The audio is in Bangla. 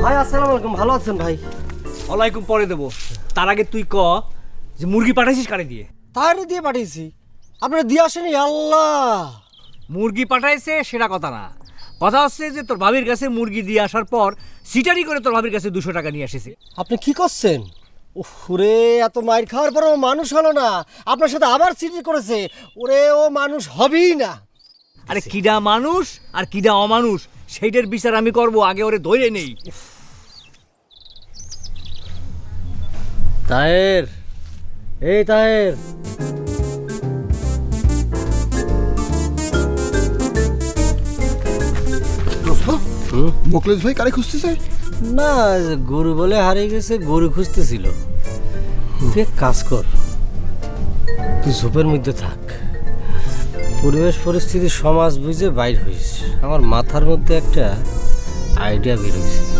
ভাই আসসালামু আলাইকুম, ভালো আছেন ভাই? ওয়ালাইকুম পরে দেবো, তার আগে তুই ক যে মুরগি পাঠাইছিস কারে দিয়ে? তাহলে দিয়ে পাঠিয়েছি, আপনারা দিয়ে আসেনি। আল্লাহ, মুরগি পাঠাইছে সেটা কথা না, কথা হচ্ছে যে তোর ভাবির কাছে মুরগি দিয়ে আসার পর সিটারি করে তোর ভাবির কাছে 200 টাকা নিয়ে আসিছে। আপনি কি করছেন? ওরে, এত মাইর খাওয়ার পরেও মানুষ হলো না, আপনার সাথে আবার চিঠি করেছে। ওরে, ও মানুষ হবেই না। আরে কিডা মানুষ আর কিডা অমানুষ সেইটার বিচার আমি করব, আগে ওরে ধরে নেই। তাহের, এই তাহের, মোকলেশ ভাই কারে খুঁজতেছে? না গরু বলে হারিয়ে গেছে, গরু খুঁজতেছিল। তুই এক কাজ কর, তুই ঝোপের মধ্যে থাক, পরিবেশ পরিস্থিতি সমাজ বুঝে বাইর হইস। আমার মাথার মধ্যে একটা আইডিয়া বের হয়েছে।